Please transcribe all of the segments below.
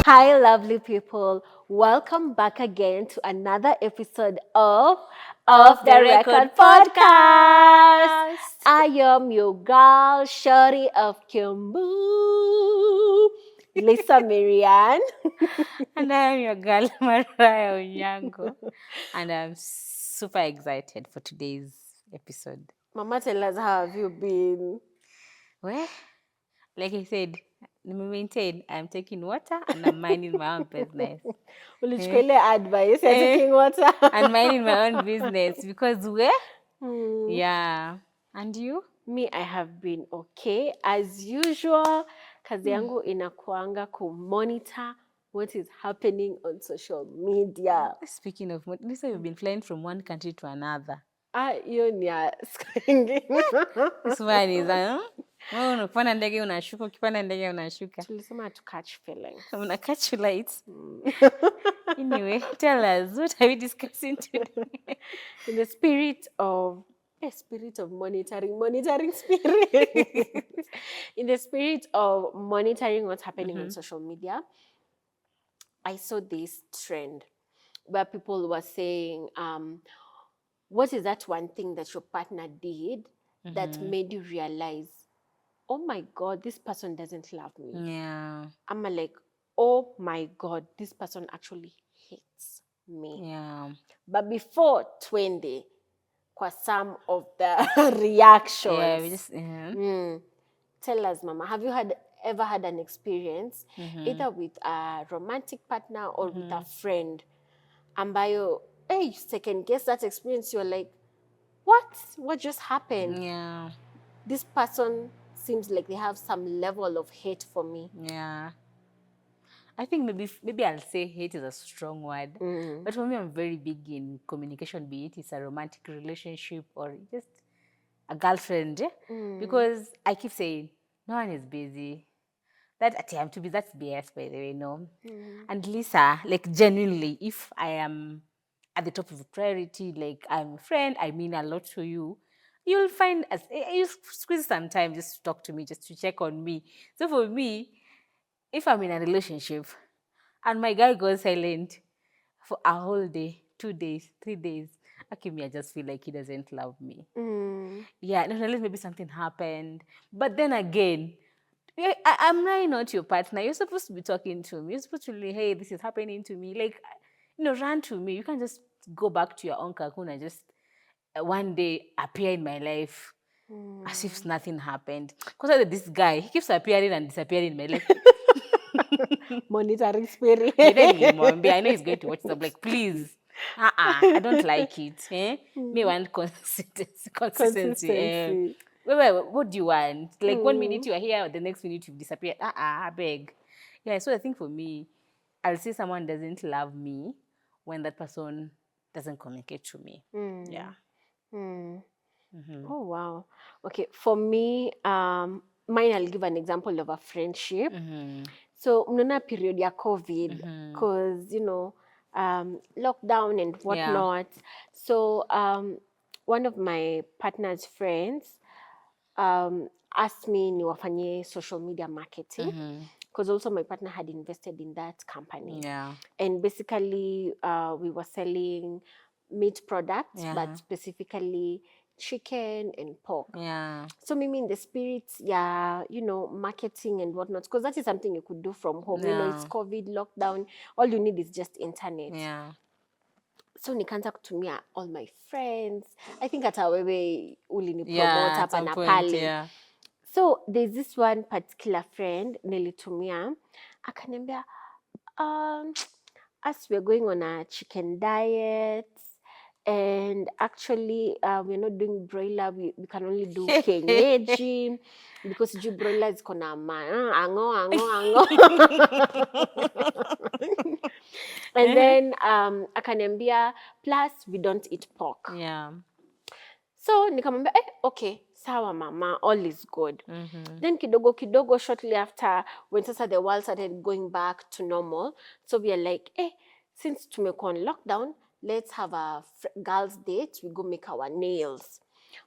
Hi, lovely people. Welcome back again to another episode of Off the the Record Record Podcast. Podcast. I am your girl, Shorty of Kimbu, Lisa Marianne. And I am your girl, Mariah Onyango. And I'm super excited for today's episode. Mama, tell us, how have you been? Well, like I said, maintain I'm taking water and I'm minding my own business. Eh, Ulichukua ile advice ya eh, taking water. and minding my own business because where? Hmm. Yeah. And you? Me, I have been okay. As usual, kazi yangu inakuanga kumonitor what is happening on social media. Speaking of, Lisa, you've been flying from one country to another. Hiyo ni ya siku ingine. This one is, ukipanda ndege unashuka, ukipanda ndege unashuka. Tulisema to catch feelings. Una catch lights. Anyway, tell us, what are we discussing today? In the spirit of monitoring spirit. In the spirit of monitoring what's happening on social media, I saw this trend where people were saying, what is that one thing that your partner did that made you realize, oh my God, this person doesn't love me? Yeah. I'm like, oh my God, this person actually hates me. Yeah. But before 20, kwa some of the reactions. Yeah, we just, Tell us, Mama, have you ever had an experience either with a romantic partner or with a friend ambayo, hey, you second guess that experience, you're like, what just happened? Yeah. This person seems like they have some level of hate for me. Yeah. I think maybe I'll say hate is a strong word. But for me, I'm very big in communication, be it it's a romantic relationship or just a girlfriend. Because I keep saying, no one is busy. That I'm too busy, that's BS, by the way, no. And Lisa, like genuinely, if I am at the top of the priority, like I'm a friend, I mean a lot to you, you'll find as you squeeze some time just to talk to me, just to check on me. So for me, if I'm in a relationship and my guy goes silent for a whole day, 2 days, 3 days, okay, me, I just feel like he doesn't love me. Yeah, no, unless maybe something happened. But then again, I'm really not your partner. You're supposed to be talking to me. You're supposed to be, hey, this is happening to me. Like, run to me. You can't just go back to your own cocoon and just one day appear in my life as if nothing happened. Because this guy, he keeps appearing and disappearing in my life. Monitoring spirit. I know he's going to watch this. I'm like, please. I don't like it. Me want consistency. Consistency. Wait, what do you want? Like 1 minute you are here, the next minute you've disappeared. I beg. Yeah, so I think for me, I'll say someone doesn't love me when that person doesn't communicate to me. Yeah. Oh, wow. Okay, for me, mine, I'll give an example of a friendship. So, mnaona period ya COVID, because, lockdown and whatnot. So, one of my partner's friends asked me niwafanyie social media marketing, because also my partner had invested in that company. Yeah. And basically, we were selling meat products, but specifically chicken and pork. Yeah. So maybe in the spirit, marketing and whatnot, because that is something you could do from home. It's COVID, lockdown, all you need is just internet. Yeah. So nikaanza kutumia all my friends. I think hata wewe ulinipromote Yeah, hapa at na some pale. point, yeah. So there's this one particular friend nilitumia, akaniambia, as we're going on a chicken diet, and actually we're not doing broiler, we can only do kienyeji because sijui broiler ziko na ango. And then akaniambia, plus we don't eat pork. Yeah. So nikamwambia, okay, sawa mama, all is good. Then kidogo, shortly after, when sasa the world started going back to normal, so we are like, since tumekuwa on lockdown, let's have a girls' date. We go make our nails.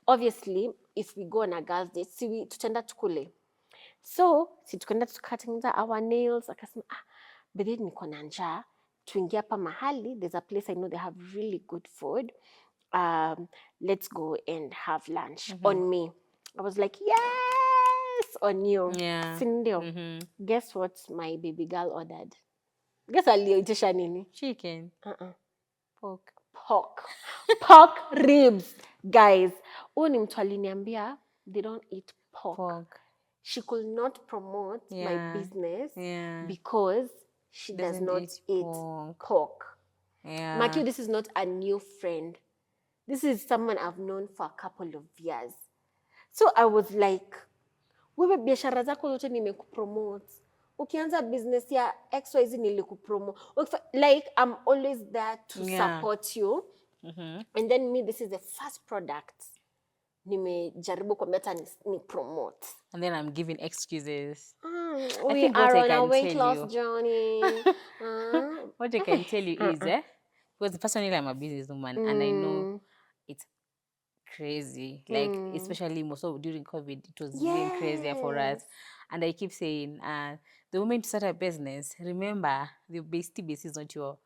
Obviously, if we go on a girls' date, tutaenda tukule. So, tukaenda tukatengeneza our nails. Akasema, but then niko na njaa, tuingie hapa mahali, there's a place I know they have really good food. Let's go and have lunch. On me. I was like, yes, on you. Yeah. Sindio. Guess what my baby girl ordered? Guess aliyoitisha nini? Chicken. Pork. Pork ribs. Guys, huyu ni mtu aliniambia they don't eat pork. She could not promote my business because she does not eat pork. Yeah. Makio, this is not a new friend. This is someone I've known for a couple of years. So I was like, wewe biashara zako zote nimekupromote. Ukianza business ya XYZ nilikupromote. Like, I'm always there to support you. And then me, this is the first product nimejaribu kwambia hata ni promote. And then I'm giving excuses. We are on a weight loss journey. What I can tell you is, because personally I'm a businesswoman and I know it's crazy. Like, especially more so during COVID, it was really crazier for us. And I keep saying, the moment you start a business, remember the base is not your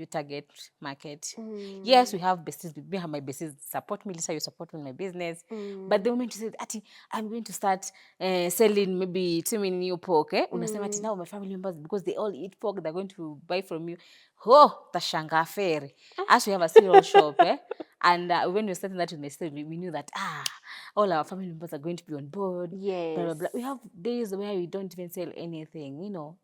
target market. Yes, we have besties. We have my besties support me. Lisa, you support me in my business. But the moment you say, Ati, I'm going to start selling maybe 2 million new pork, unasema ati now my family members, because they all eat pork, they're going to buy from you. Oh, tashanga feri. As we have a cereal shop, and when we were starting that with my sister, we knew that all our family members are going to be on board. Yes. Blah, blah, blah. We have days where we don't even sell anything, you know.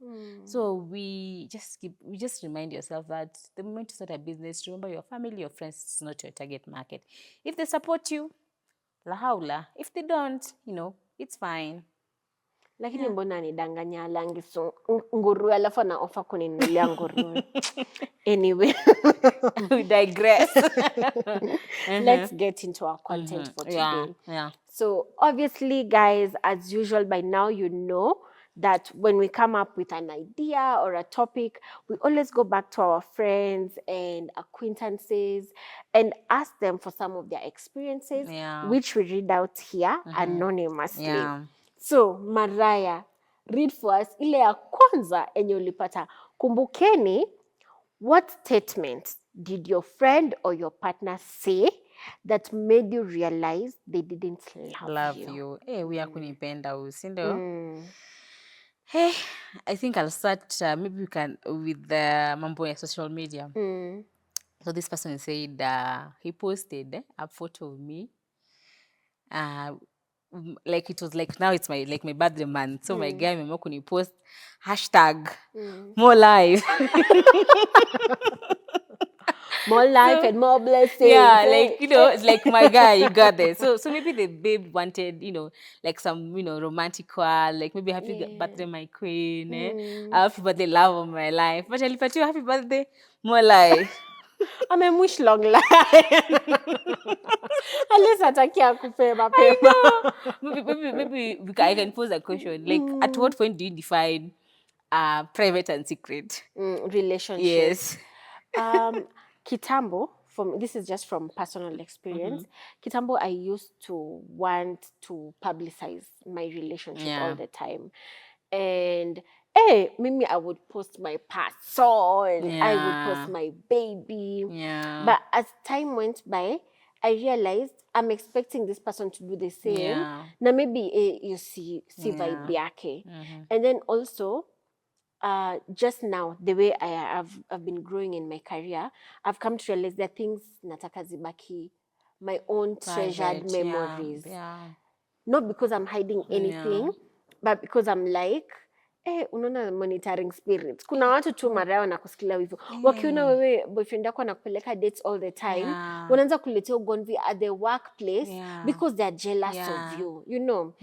So we just remind yourself that the moment you start a business, remember your family, your friends is not your target market. If they support you, la haula. If they don't, you know, it's fine. Lakini mbona nidanganya langi so nguruwe alafu na offer kuninunulia nguruwe. Anyway, we digress. Let's get into our content for today. Yeah. So obviously, guys, as usual, by now you know that when we come up with an idea or a topic, we always go back to our friends and acquaintances and ask them for some of their experiences, which we read out here anonymously. Yeah. So, Mariah, read for us ile ya kwanza enye ulipata. Kumbukeni, what statement did your friend or your partner say that made you realize they didn't love you? Hey, we are kunipenda usindo. Hey, I think I'll start maybe we can with the mambo ya social media. So this person said he posted a photo of me. Like it was like now it's my birthday month. So my guy memo kuni post hashtag more life. More life and more blessings. Yeah, like, you know, it's like my guy, you got this. So maybe the babe wanted, you know, like some, you know, romantic call, like maybe happy birthday, my queen, happy birthday, love of my life. But alipatiwa happy birthday, more life. Amemwish long life. At least atakia akupe mapema. Maybe I can pose a question. Like, at what point do you define private and secret relationships? Yes. Kitambo, this is just from personal experience. Kitambo, I used to want to publicize my relationship all the time. And Mimi, I would post my person, I would post my baby. But as time went by, I realized I'm expecting this person to do the same. Now maybe you see vibe yake. And then also, just now, the way I've been growing in my career, I've come to realize there are things nataka zibaki, my own treasured memories. Not because I'm hiding anything, but because I'm like, unaona monitoring spirits. Kuna watu tu Mariah wanakusikilia hivyo. Wakiona wewe boyfriend yako anakupeleka dates all the time, wanaanza kuletea ugomvi at the workplace because they are jealous of you, you know.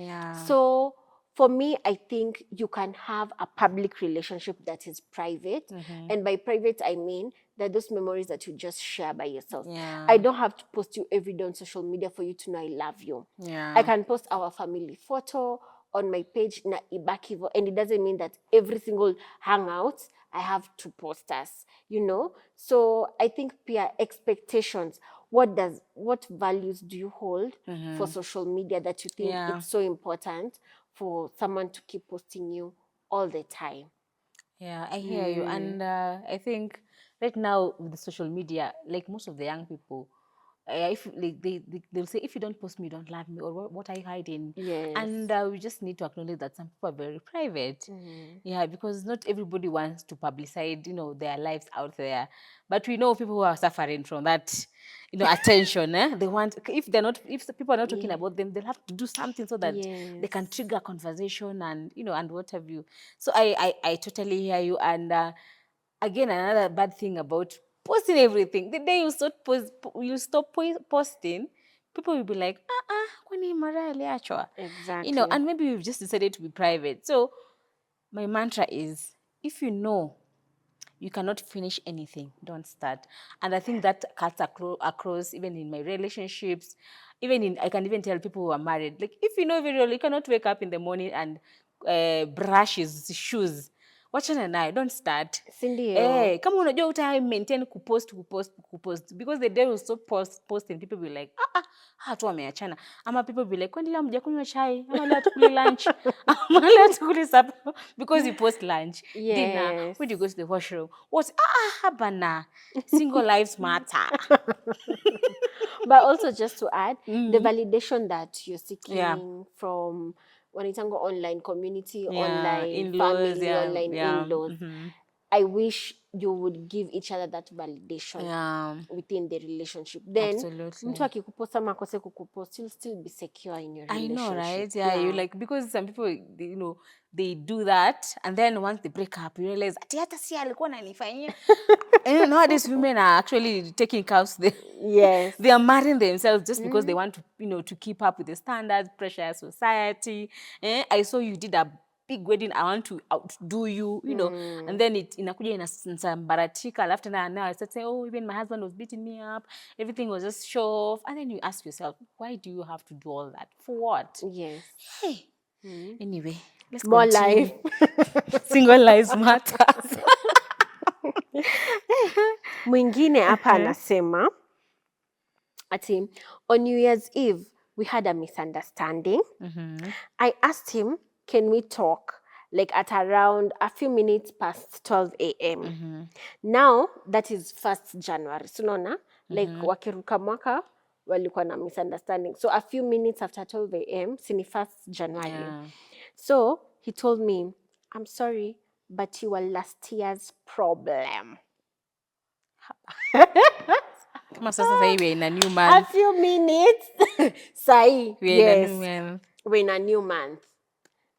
So for me, I think you can have a public relationship that is private. And by private, I mean that those memories that you just share by yourself. I don't have to post you every day on social media for you to know I love you. I can post our family photo on my page na ibaki hivo, and it doesn't mean that every single hangout I have to post us, you know. So I think peer expectations, what values do you hold for social media that you think it's so important for someone to keep posting you all the time? Yeah, I hear you. And I think right now with the social media, like most of the young people, if like they'll say, if you don't post me, you don't love me, or what are you hiding? Yes. And we just need to acknowledge that some people are very private. Yeah, because not everybody wants to publicize, their lives out there. But we know people who are suffering from that, attention. They want, if the people are not talking Yeah. about them, they'll have to do something so that they can Yes. trigger conversation and, and what have you. So I totally hear you. And again, another bad thing about posting everything, the day you stop posting, people will be like, kwani Mara aliachwa? Exactly. And maybe we've just decided to be private. So my mantra is, if you know you cannot finish anything, don't start. And I think that cuts across even in my relationships, I can even tell people who are married, like, if you know very well you cannot wake up in the morning and brush his shoes, wachana naye, don't start. Sindio. Kama unajua uta maintain kupost, because the day will stop posting, people will be like, tu wameachana, ama people will be like, kwani leo mjakunywa chai, ama leo hatukuli lunch, ama leo hatukuli supper, because you post lunch, dinner, Yes. when you go to the washroom, what? Habana, single lives matter. But also just to add, the Mm. validation that you're Yeah. seeking from wanitango online community, Yeah, online in-laws, family, yeah, online yeah. in-laws. Mm-hmm. I wish you would give each other that validation Yeah, within the relationship. Then absolutely. mtu akikupost ama akose kukupost, you'll still be secure in your I know, relationship. right? Yeah, you like, because some people, they do that, and then once they break up, you realize, ati hata si alikuwa ananifanyia. And nowadays, women are actually taking cows. Yes. They are marrying themselves just because they want to, to keep up with the standards, pressure of society. I saw you did a big wedding, I want to outdo you, and then inakuja inasambaratika. After that, now I start saying, oh, even my husband was beating me up. Everything was just show off. And then you ask yourself, why do you have to do all that? For what? Yes. Hey. Anyway, let's More continue. life. Single lives matters. Mwingine hapa anasema ati on New Year's Eve we had a misunderstanding. I asked him, can we talk? Like at around a few minutes past 12 a.m. Now that is 1st January. So nona, like wakiruka mwaka walikuwa na misunderstanding. So a few minutes after 12 a.m. sini 1st January. Yeah. So he told me, I'm sorry, but you were last year's problem. Kama sasa we're in a new A month. few minutes. Sai, We're yes. in a new month. We're in a new month.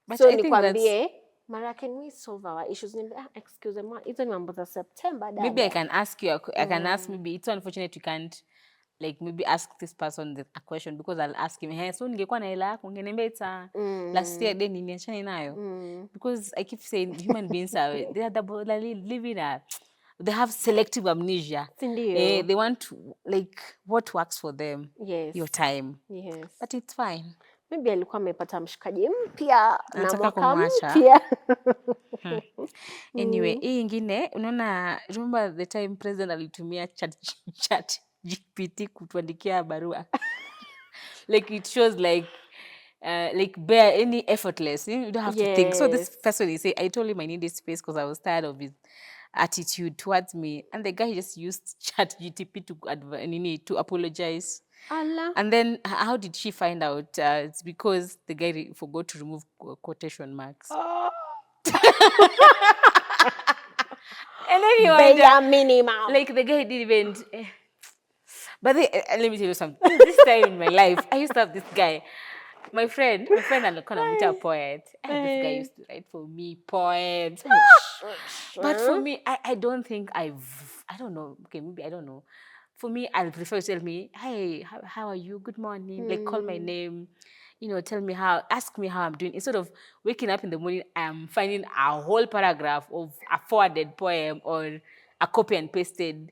But So I think nikwambie, Mara, can we solve our issues? Excuse me, hizo ni mambo za September, dada. maybe I can ask you, I can ask, maybe it's so unfortunate you can't, like, maybe ask this person a question, because I'll ask him, hey, so ningekuwa na hela yako ungeniambia it's last year then niliachana nayo. Because I keep saying human beings are, they are living they have selective amnesia. Sindio. They want to, like, what works for them. Yes. Your time. Yes. But it's fine. Maybe alikuwa amepata mshikaji mpya na Anataka mwaka kumwacha. mpya. Anyway, hii ingine, unaona, remember the time president alitumia chat GPT kutuandikia barua. Like, it shows like bare any effortless. You don't have to think. So this person, he said, I told him I needed space because I was tired of his attitude towards me. And the guy just used chat GTP to apologize. Allah. And then how did she find out? It's because the guy forgot to remove quotation marks. Oh. And then he Bare minimum. like, the guy didn't even. But let me tell you something. This time in my life, I used to have this guy. My friend alikuwa anamuita poet. And this guy used to write for me poems. But for me, I don't think I don't know. Okay, maybe I don't know. For me, I'll prefer to tell me, hey, how are you? Good morning. Like, call my name. Tell me ask me how I'm doing. Instead of waking up in the morning, I'm finding a whole paragraph of a forwarded poem or a copy and pasted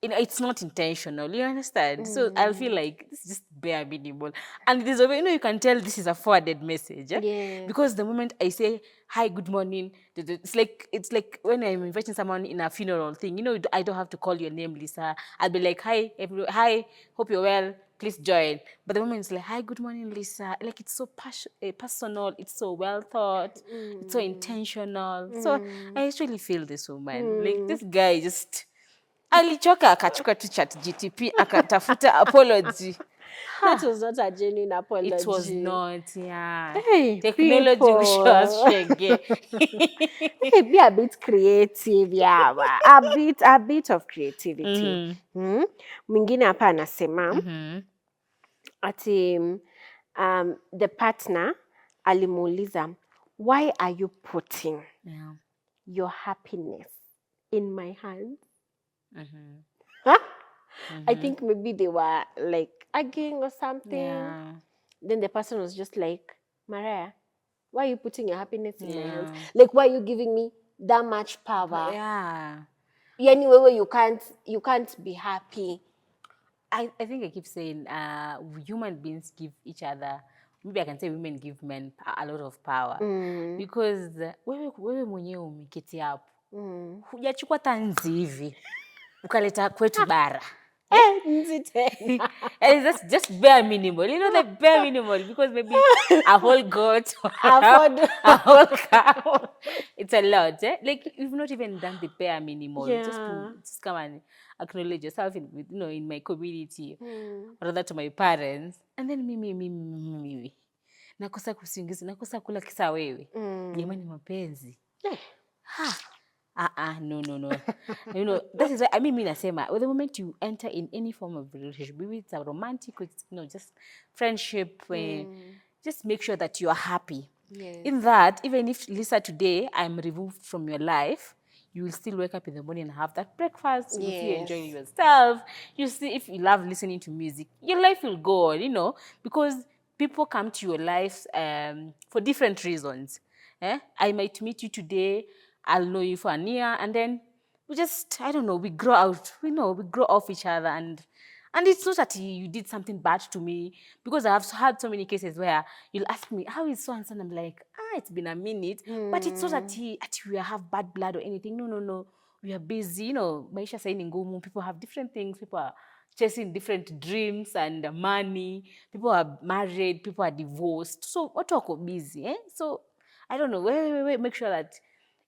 it's not intentional, you understand? So I'll feel like this is just bare minimal. And it is a way, you can tell this is a forwarded message. Yes. Because the moment I say, hi, good morning, it's like when I'm inviting someone in a funeral thing, I don't have to call your name, Lisa. I'll be like, hi, hi, hope you're well, please join. But the moment it's like, hi, good morning, Lisa, like it's so personal, it's so well thought, it's so intentional. So I actually feel this woman, like this guy just alichoka akachuka tu ChatGPT akatafuta apology. That was not a genuine apology. It was not, yeah. Hey, Technology will show us shege. Hey, be a bit creative, yeah. A bit of creativity. Mwingine hapa anasema ati the partner alimuuliza, why are you putting your happiness in my hands? I think maybe they were like arguing or something. Yeah. Then the person was just like, Mariah, why are you putting your happiness in my hands? Like, why are you giving me that much power? Yeah. Anyway, where you can't be happy. I think I keep saying human beings give each other, maybe I can say women give men a lot of power. Because wewe mwenyewe umeketi hapo. Hujachukua tanzi hivi. Ukaleta kwetu bara. And that's just bare minimal. The bare minimal, because maybe a whole goat, a whole cow. It's a lot. Like, you've not even done the bare minimal. Yeah. Just come and acknowledge yourself in my community, rather to my parents. And then mimi. Nakosa kusingizi, nakosa kula kisa wewe. Jamani mapenzi. No. That is why, nasema, the moment you enter in any form of relationship, maybe it's a romantic, it's, just friendship, just make sure that you are happy. Yes. In that, even if, Lisa, today I'm removed from your life, you will still wake up in the morning and have that breakfast. You will still enjoy yourself. You see, if you love listening to music, your life will go on, because people come to your life for different reasons. I might meet you today, I'll know you for a year, and then we just, I don't know, we grow out, we grow off each other, and it's not that you did something bad to me, because I have had so many cases where you'll ask me, how is so and so, and I'm like, it's been a minute, but it's not that we have bad blood or anything. No, we are busy, maisha sai ni ngumu, people have different things, people are chasing different dreams and money, people are married, people are divorced, so watu wako busy, so I don't know, wait, make sure that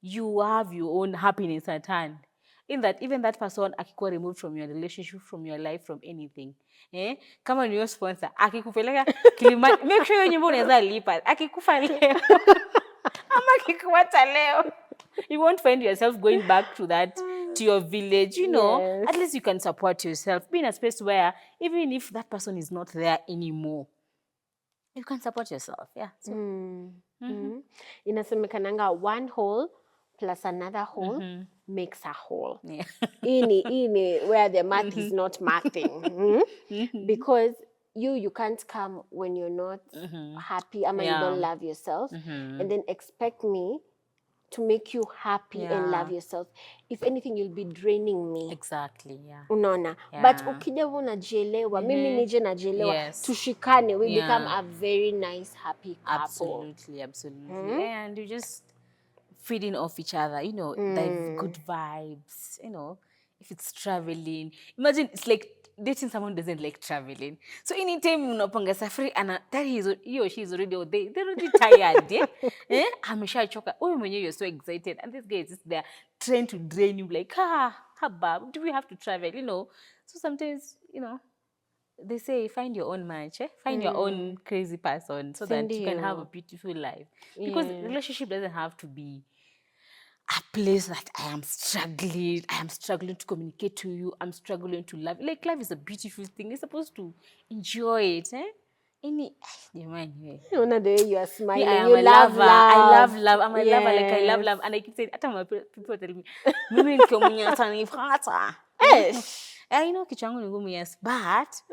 you have your own happiness at hand. In that, even that person akikuwa removed from your relationship, from your life, from anything. Kama ni your sponsor, akikupeleka Kilimani, make sure nyumba unaweza lipa. Akikufa leo, ama akikuacha leo, you won't find yourself going back to your village, Yes. At least you can support yourself. Be in a space where, even if that person is not there anymore, you can support yourself. Yeah. So. Inasemekananga one hole plus another hole makes a hole. Yeah. Ini where the math is not mathing. Because you can't come when you're not happy, you don't love yourself, and then expect me to make you happy and love yourself. If anything, you'll be draining me. Exactly, yeah. Unaona. But ukija unajielewa, mimi nije najielewa, tushikane, we become a very nice, happy couple. Absolutely. And you just feeding off each other, the good vibes, if it's traveling. Imagine it's like dating someone who doesn't like traveling. So anytime unapanga safari, and he or she is already out there, they're already tired. Ameshachoka. You're so excited, and this guy is just there trying to drain you, like, habab, do we have to travel? So sometimes, they say find your own match, find your own crazy person, so that you can have a beautiful life. Because relationship doesn't have to be a place that I am struggling to communicate to you, I'm struggling to love. Like, life is a beautiful thing. You're supposed to enjoy it. The way you are smiling, I am you a love lover. love. I love love. I'm a lover, like I love love. And I keep saying, people tell me, I know kichwa yangu ni ngumu, yes, but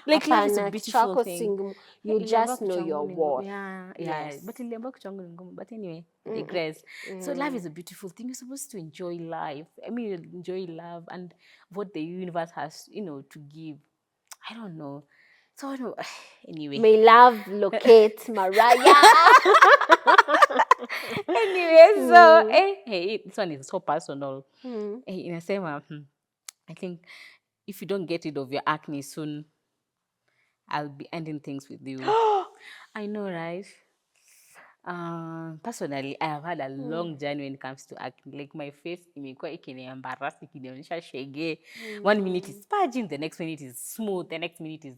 like love is a Hapana, kichwa beautiful yako thing. si ngumu. You Niliambiwa just know kichwa yangu your ni ngumu. worth. Yeah, Yes. but niliambiwa kichwa yangu ni ngumu. But anyway, digress. So love is a beautiful thing. You're supposed to enjoy life. I mean, enjoy love and what the universe has, to give. I don't know. So anyway. May love locate Mariah. Anyway, so hey, this one is so personal. Inasema, I think if you don't get rid of your acne soon, I'll be ending things with you. I know, right? Personally, I have had a long journey when it comes to acne. Like my face imekuwa ikiniembarrass, ikinionyesha shege. 1 minute is purging, the next minute is smooth, the next minute is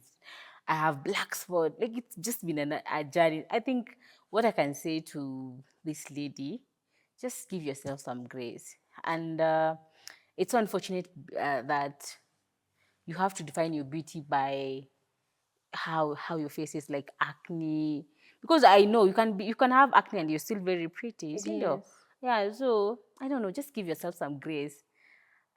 I have black spot. Like it's just been a journey. I think what I can say to this lady, just give yourself some grace. And it's so unfortunate that you have to define your beauty by how your face is, like acne, because I know you can have acne and you're still very pretty, you know. Yeah, so I don't know, just give yourself some grace.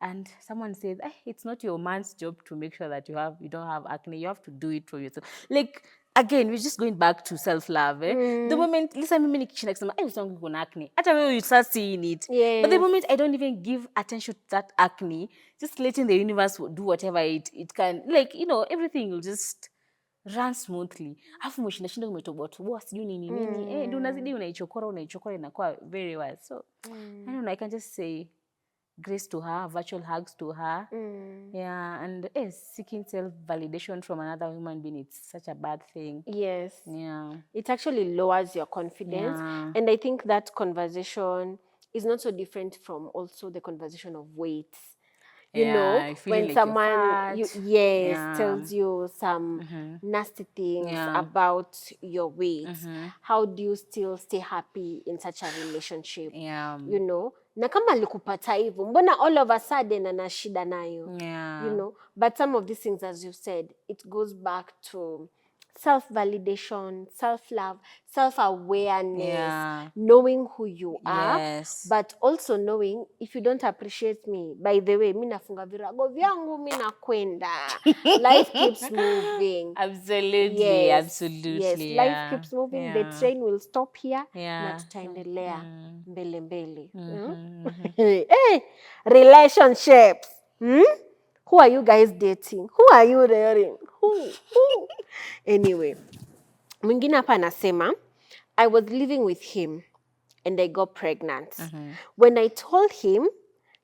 And someone said, it's not your man's job to make sure that you don't have acne. You have to do it for yourself. Like again, we're just going back to self-love. The moment listen mimi nikisema usiangu kuna acne, hata wewe you start seeing it. Yes. But the moment I don't even give attention to that acne, just letting the universe do whatever it can, like, everything will just run smoothly. Afu umeshinda umetoboa sijui nini ndio unazidi unaichokora inakuwa very well. So I don't know, I can just say grace to her, virtual hugs to her. Yeah, and seeking self-validation from another human being, it's such a bad thing. Yes. Yeah. It actually lowers your confidence. Yeah. And I think that conversation is not so different from also the conversation of weight. You know, when like someone tells you some nasty things about your weight, how do you still stay happy in such a relationship? Yeah. You know, na kama alikupata hivyo, mbona all of a sudden ana shida nayo? Yeah. You know, but some of these things, as you said, it goes back to self-validation, self-love, self-awareness, knowing who you are, but also knowing if you don't appreciate me, by the way, mi nafunga virago vyangu, mi nakwenda. Life keeps moving. Absolutely, absolutely. Yes, life keeps moving. The train will stop here. Na tutaendelea mbele mbele. Hey, relationships. Who are you guys dating? Who are you dating? Who? Anyway, mwingine hapa anasema, I was living with him and I got pregnant. When I told him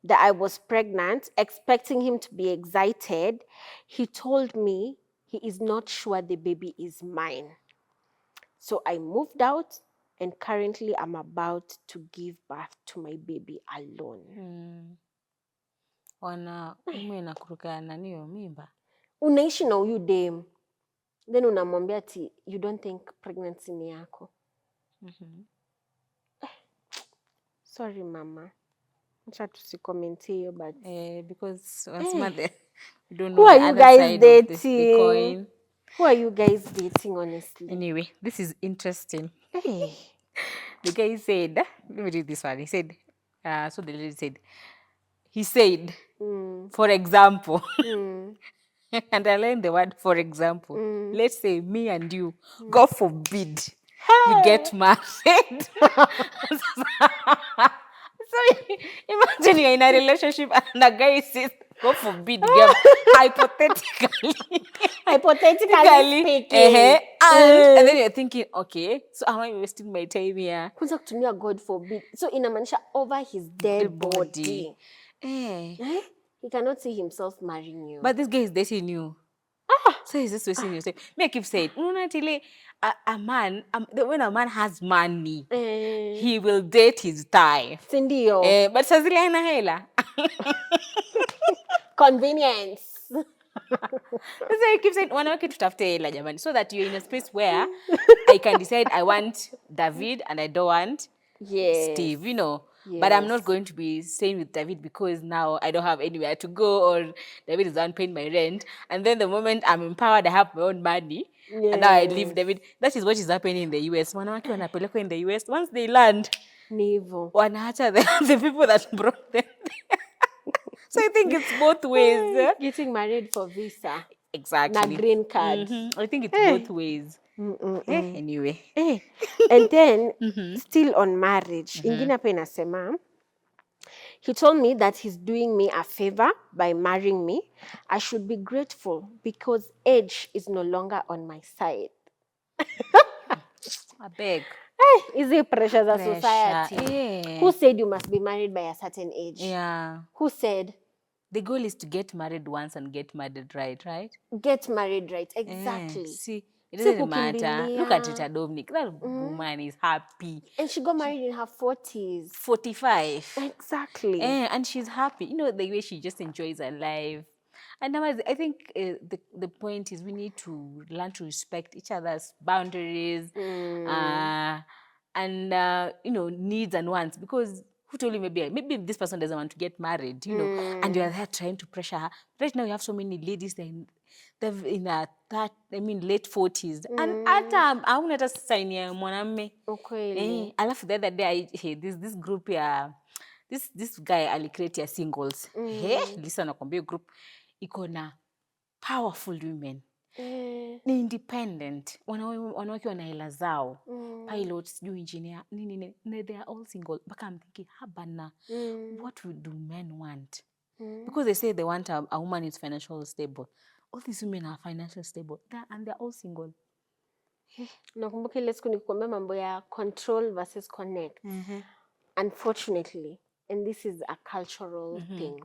that I was pregnant, expecting him to be excited, he told me he is not sure the baby is mine. So I moved out and currently I'm about to give birth to my baby alone. Nakuruka naniyo mimba. Unaishi na huyu dem. Then unamwambia ati you don't think pregnancy ni yako. Sorry mama. Acha tusikomentie hiyo, but because once mother you don't know who are you guys dating? Who are you guys dating, honestly? Anyway, this is interesting. The guy said, let me read this one. He said, so the lady said, he said, for example, and I learned the word for example. Let's say me and you, God forbid, you get married. So imagine you're in a relationship and a guy says, God forbid, hypothetically speaking. And then you're thinking, okay, so am I wasting my time here? Kwanza kutumia God forbid. So inamaanisha over his dead body. He cannot see himself marrying you. But this guy is dating you. So he's just wasting your time. Me, I keep saying, a man, when a man has money, he will date his type. Sindio. But sa zile haina hela. Convenience. So I keep saying, wanawake tutafute hela jamani, so that you're in a space where I can decide I want David and I don't want Steve, you know. But I'm not going to be staying with David because now I don't have anywhere to go, or David is not paying my rent. And then the moment I'm empowered, I have my own money. And now I leave David. That is what is happening in the US. Wanawake wanapelekwa in the US. Once they land, Nivo. wanaacha the people that brought them there. So I think it's both ways. Getting married for visa. Exactly. Na green card. I think it's both ways. Anyway. And then, still on marriage, ingine hapa inasema, he told me that he's doing me a favor by marrying me. I should be grateful because age is no longer on my side. I beg. Is it pressures of society? Yeah. Who said you must be married by a certain age? Yeah. Who said? The goal is to get married once and get married right? Get married right, exactly. See, it doesn't matter. Look at Rita Dominic. That woman is happy. And she got married in her 40s. 45. Exactly. And she's happy. You know, the way she just enjoys her life. And now I think the point is we need to learn to respect each other's boundaries and, you know, needs and wants. Because who told you maybe this person doesn't want to get married, you know, and you are there trying to pressure her. Right now you have so many ladies they're in late 40s. And hauna hata sign ya mwanamume. Okay. Alafu the other day this group ya this guy alicreate singles. Listen nakwambia group iko na powerful women. Ni independent. Wanawake wana hela zao. Pilots, engineer, they are all single. But I'm thinking, habana, what do men want? Because they say they want a woman who's financially stable. All these women are financially stable. They're all single. Nakumbuka ile siku nikuambia mambo ya control versus connect. Unfortunately, and this is a cultural thing,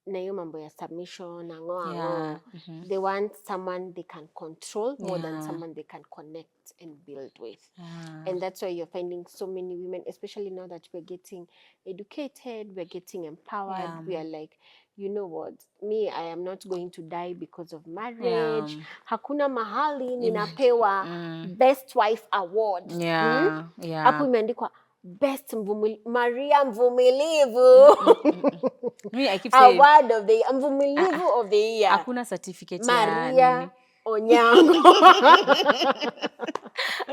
na hiyo mambo ya submission na ngoa, they want someone they can control more than someone they can connect and build with. And that's why you're finding so many women, especially now that we're getting educated, we're getting empowered, we are like, you know what, me, I am not going to die because of marriage. Hakuna mahali ninapewa best wife award. Hapo imeandikwa best Maria Mvumilivu. Me, I keep saying award of the Mvumilivu of the year. Hakuna certificate Maria Onyango.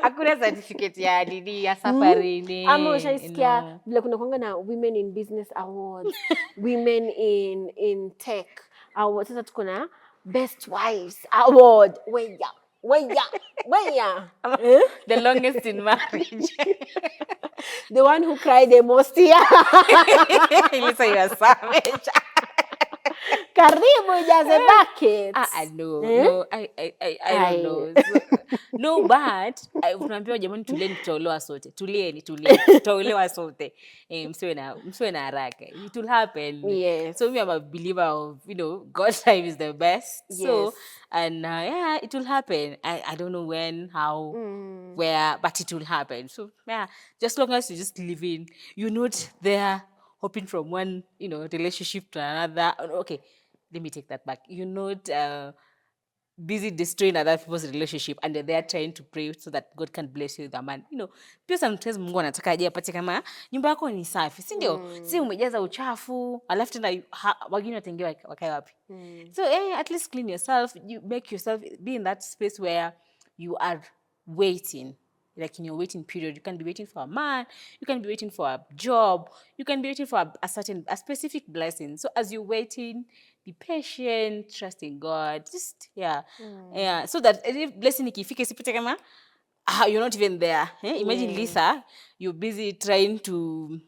Hakuna certificate ya nini ya safari ni. Ama ushaisikia vile kuna kwanga na women in business awards, women in tech awards. Sasa tuko na best wives award. Weya. The longest in marriage. The one who cried the most here. Lisa, you are savage. Karibu jaze buckets. No, I don't know. No, but unaambiwa jamani tulieni tutaolewa sote. Tulieni tutaolewa sote. Msiwe na haraka. It will happen. Yes. So me, I'm a believer of, you know, God's time is the best. Yes. So, and yeah, it will happen. I don't know when, how, where, but it will happen. So yeah, just long as you just live in, you're not there hopping from one, you know, relationship to another. Okay, let me take that back. You're not busy destroying other people's relationship and they're trying to pray so that God can bless you with a man. You know, pia sometimes Mungu anataka aje apate kama nyumba yako ni safi, si ndio? Si umejaza uchafu, alafu tena wageni watengewa wakae wapi? So at least clean yourself, you make yourself be in that space where you are waiting. Like in your waiting period, you can be waiting for a man, you can be waiting for a job, you can be waiting for a specific blessing. So as you're waiting, be patient, trust in God, just, so that if blessing ikifika sipite kama, you're not even there. Imagine Lisa, you're busy trying to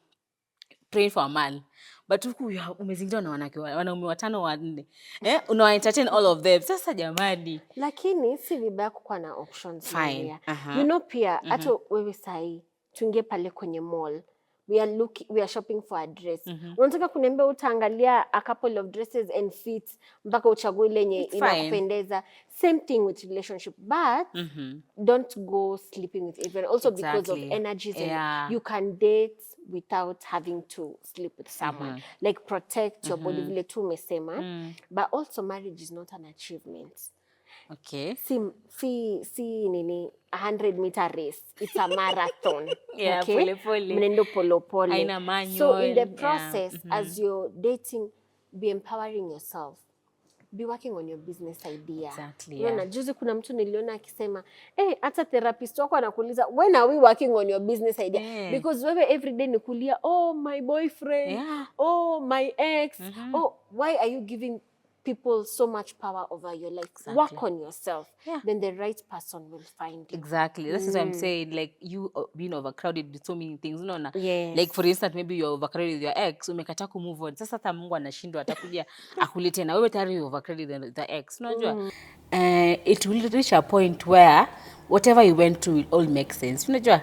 pray for a man. But huku umezingirwa na wanaume 5 4. Una entertain all of them. Sasa jamani. Lakini si vibaya kuwa na options. Fine. You know pia hata wewe sahi tuingie pale kwenye mall. We are shopping for a dress. Unataka kuniambia utaangalia a couple of dresses and fits mpaka uchague ile yenye inakupendeza. Same thing with relationship, but don't go sleeping with everyone. Also because of energies, and you can date without having to sleep with someone. Like protect your body vile tu umesema. But also marriage is not an achievement. Okay. Si nini 100-meter race. It's a marathon. Yeah, okay? pole. Mnendo pole. Aina manual. So in the process, as you're dating, be empowering yourself. be working on your business idea. Exactly, Unaona, juzi kuna mtu niliona akisema, hata therapist wako anakuuliza, when are we working on your business idea? Because wewe every day ni kulia, oh my boyfriend, oh my ex, oh why are you giving people so much power over your life? Exactly. Work on yourself. Then the right person will find you. Exactly. This is what I'm saying. Like you being overcrowded with so many things. Unaona? Yes. Like for instance, maybe you're overcrowded with your ex, umekataa ku move on. Sasa hata Mungu anashindwa atakuja akulete na wewe tayari overcrowded with the ex. Unajua? It will reach a point where whatever you went through will all make sense. Unajua?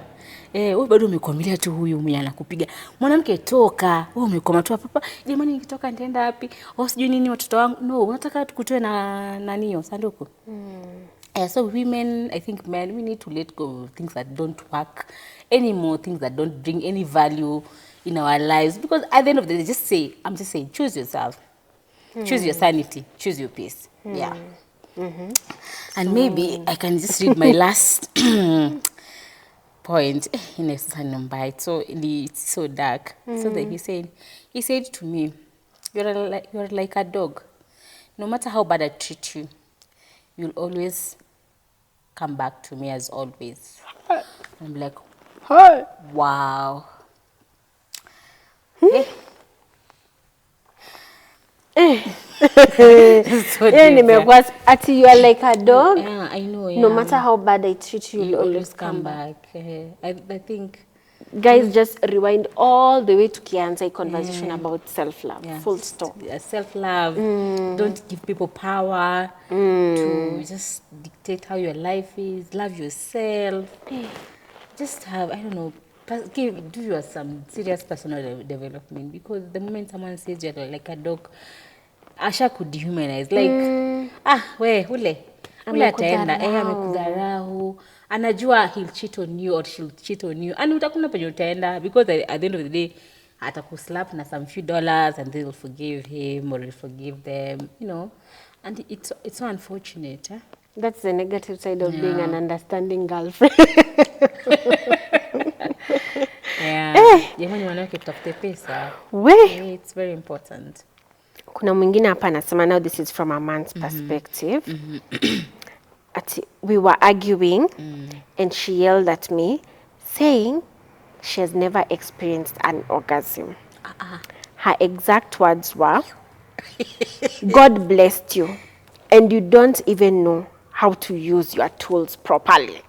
Wewe bado umekwamilia tu huyu mwenye anakupiga. Mwanamke toka, wewe umekoma tu hapa. Jamani nikitoka nitaenda wapi? Au sijui nini watoto wangu. No, unataka tukutoe na nani sanduku. So women, I think men, we need to let go of things that don't work anymore, things that don't bring any value in our lives. Because at the end of the day, I'm just saying, choose yourself. Choose your sanity. Choose your peace. Yeah. And maybe I can just read my last point. So it's so dark. So that he said to me, you're like a dog. No matter how bad I treat you, you'll always come back to me as always. I'm like, wow. So ati you are like a dog. Yeah, I know. Yeah. No matter how bad I treat you, you'll always come back. I think, guys, just rewind all the way to Kian's conversation about self-love. Full stop. Self-love. Don't give people power to just dictate how your life is. Love yourself. Just have, I don't know, do you some serious personal development, because the moment someone says you're like a dog, Asha could dehumanize. Like, ule ataenda, amekudharau, anajua he'll cheat on you or she'll cheat on you, and utakuna penye utaenda, because at the end of the day, atakuslap na some few dollars and they'll forgive him or forgive them, you know, and it's so unfortunate. That's the negative side of being an understanding girlfriend. Jamani wanawake tutafute pesa. It's very important. Kuna mwingine hapa anasema, now this is from a man's perspective. We were arguing and she yelled at me saying she has never experienced an orgasm. Her exact words were, God blessed you and you don't even know how to use your tools properly.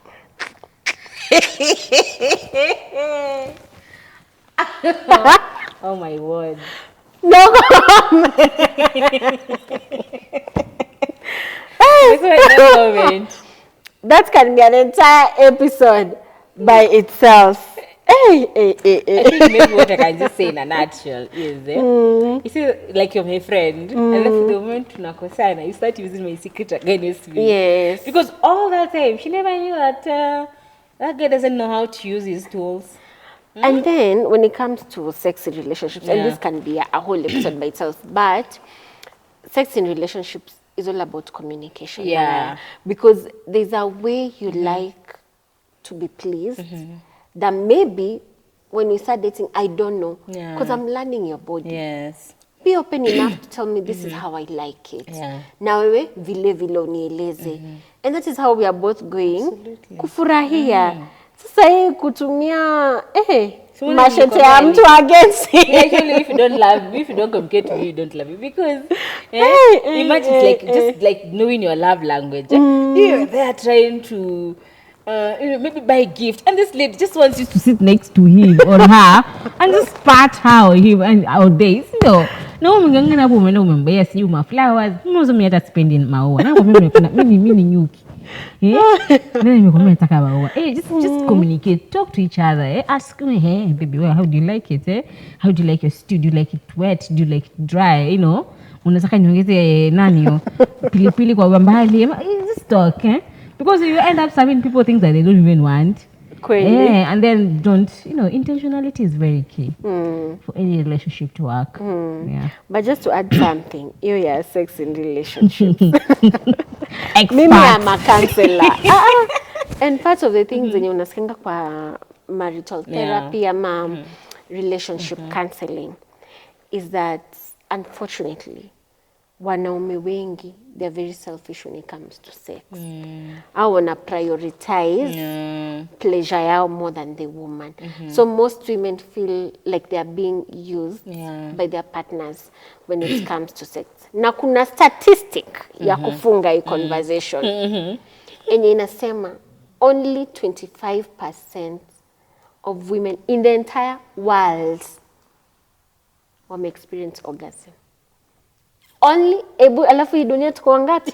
Oh my word. No. That can be an entire episode by itself. I think maybe what I can just say in a nutshell is, you see, like you're my friend, and then the moment tunakosana, you start using my secret against me. Yes. Because all that time, she never knew that that guy doesn't know how to use his tools. And then when it comes to sex in relationships, and this can be a whole episode by itself, but sex in relationships is all about communication. Yeah. Because there's a way you like to be pleased that maybe when we start dating, I don't know. Because I'm learning your body. Yes. Be open enough to tell me this is how I like it. Na wewe vile vile unieleze. And that is how we are both going. Kufurahia. Sasa hii kutumia mashete ya mtu against it. Actually, if you don't love me, if you don't communicate to me, you don't love me. Because imagine it's like just like knowing your love language. You're there trying to maybe buy a gift, and this lady just wants you to sit next to him or her and just pat her or him and our days. No, mngangana hapo umeenda umembea si uma flowers. Mmoja mimi hata spending maua. Na mimi napenda mimi ni nyuki. Then nimekwambia nataka maua. Just communicate, talk to each other. Ask me, hey baby, well, how do you like it? How do you like your stew? Do you like it wet? Do you like it dry? You know, unataka niongeze nani yo pilipili kwa mbali. Just talk, because you end up serving people things that they don't even want. And then intentionality is very key for any relationship to work. But just to add something, you're sex in relationships. Maybe I'm a counselor. And part of the things when you unasikanga kwa marital therapy relationship counseling is that unfortunately wanaume wengi they're very selfish when it comes to sex. Au wana prioritize pleasure yao more than the woman. So most women feel like they are being used by their partners when it comes to sex. Na kuna statistic ya kufunga hii conversation enye inasema only 25% of women in the entire world wame experience orgasm. Only, alafu hii dunia tuko wangapi?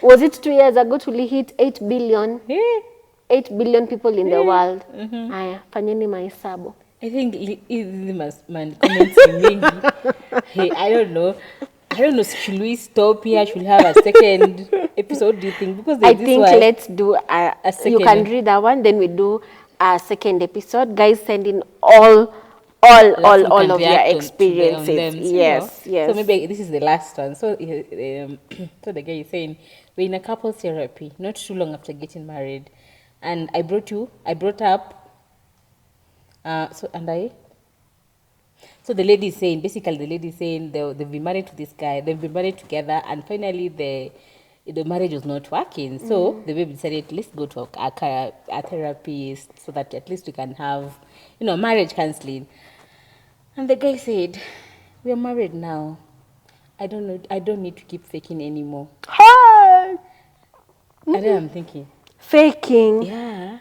Was it 2 years ago tuli hit 8 billion? 8 billion people in the world. Haya, fanyeni mahesabu. I think comments mingi. Hey, I don't know. Should we stop here? Should we have a second episode, do you think? Because I think let's do a second. You can read that one, then we do a second episode. Guys, send in all of your experiences. Yes. So maybe this is the last one. So, so the guy is saying, we're in a couples therapy, not too long after getting married. And I brought up, so the lady is saying, they've been married to this guy, they've been married together, and finally the marriage was not working. So the baby decided, let's go to a therapist so that at least we can have, marriage counseling. And the guy said, we are married now. I don't need to keep faking anymore. Hi! And then I'm thinking, faking? Yeah.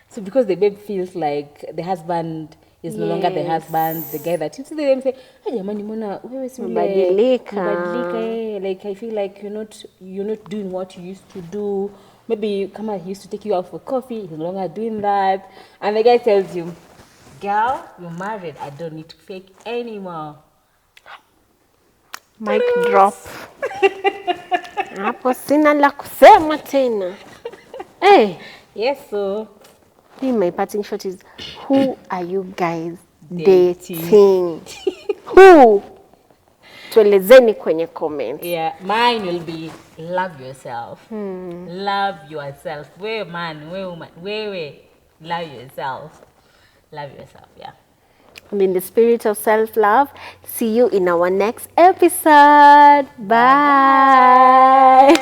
So because the babe feels like the husband is no longer the husband, the guy that you see them say, hey, jamani, mbona wewe si mbadilika. Like I feel like you're not doing what you used to do. Maybe kama he used to take you out for coffee, he's no longer doing that. And the guy tells you, girl, you're married. I don't need to fake anymore. Mic drop. Hapo sina la kusema tena. Hey. Yes, so. My parting shot is, who are you guys dating? Who? Tuelezeni kwenye comment. Yeah, mine will be love yourself. Love yourself. Wewe man, wewe woman, wewe love yourself. Love yourself, yeah. And in the spirit of self-love, see you in our next episode. Bye.